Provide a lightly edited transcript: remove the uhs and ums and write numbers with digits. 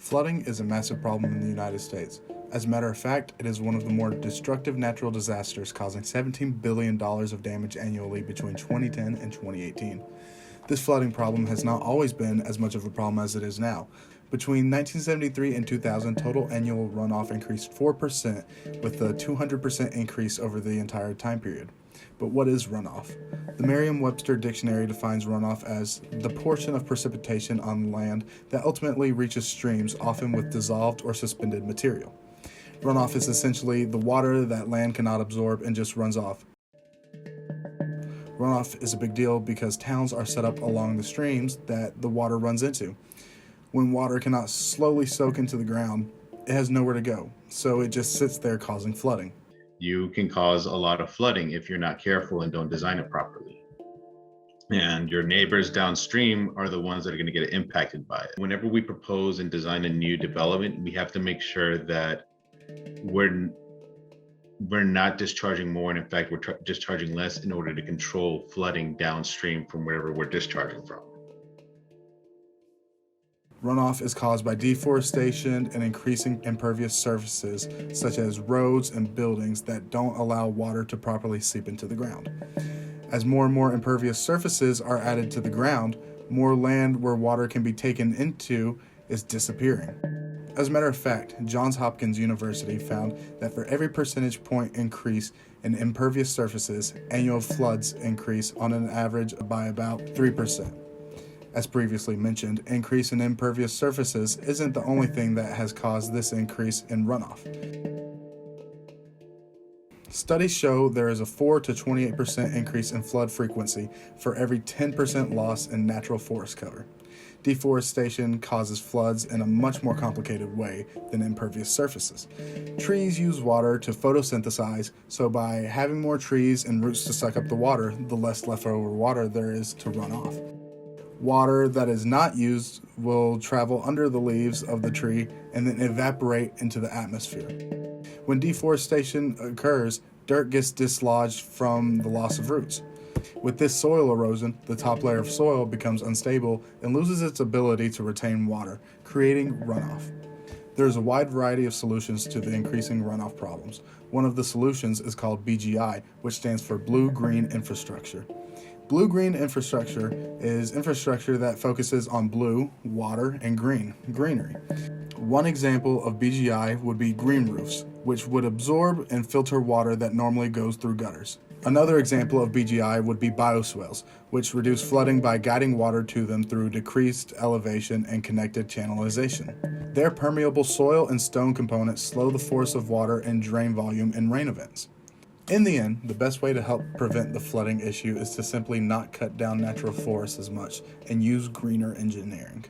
Flooding is a massive problem in the United States. As a matter of fact, it is one of the more destructive natural disasters, causing $17 billion of damage annually between 2010 and 2018. This flooding problem has not always been as much of a problem as it is now. Between 1973 and 2000, total annual runoff increased 4%, with a 200% increase over the entire time period. But what is runoff? The Merriam-Webster dictionary defines runoff as the portion of precipitation on land that ultimately reaches streams, often with dissolved or suspended material. Runoff is essentially the water that land cannot absorb and just runs off. Runoff is a big deal because towns are set up along the streams that the water runs into. When water cannot slowly soak into the ground, it has nowhere to go, so it just sits there causing flooding. You can cause a lot of flooding if you're not careful and don't design it properly. And your neighbors downstream are the ones that are going to get impacted by it. Whenever we propose and design a new development, we have to make sure that we're not discharging more, and in fact, we're discharging less in order to control flooding downstream from wherever we're discharging from. Runoff is caused by deforestation and increasing impervious surfaces, such as roads and buildings that don't allow water to properly seep into the ground. As more and more impervious surfaces are added to the ground, more land where water can be taken into is disappearing. As a matter of fact, Johns Hopkins University found that for every percentage point increase in impervious surfaces, annual floods increase on an average by about 3%. As previously mentioned, increase in impervious surfaces isn't the only thing that has caused this increase in runoff. Studies show there is a 4 to 28% increase in flood frequency for every 10% loss in natural forest cover. Deforestation causes floods in a much more complicated way than impervious surfaces. Trees use water to photosynthesize, so by having more trees and roots to suck up the water, the less leftover water there is to run off. Water that is not used will travel under the leaves of the tree and then evaporate into the atmosphere. When deforestation occurs, dirt gets dislodged from the loss of roots. With this soil erosion, the top layer of soil becomes unstable and loses its ability to retain water, creating runoff. There is a wide variety of solutions to the increasing runoff problems. One of the solutions is called BGI, which stands for Blue-Green Infrastructure. Blue-green infrastructure is infrastructure that focuses on blue, water, and greenery. One example of BGI would be green roofs, which would absorb and filter water that normally goes through gutters. Another example of BGI would be bioswales, which reduce flooding by guiding water to them through decreased elevation and connected channelization. Their permeable soil and stone components slow the force of water and drain volume in rain events. In the end, the best way to help prevent the flooding issue is to simply not cut down natural forests as much and use greener engineering.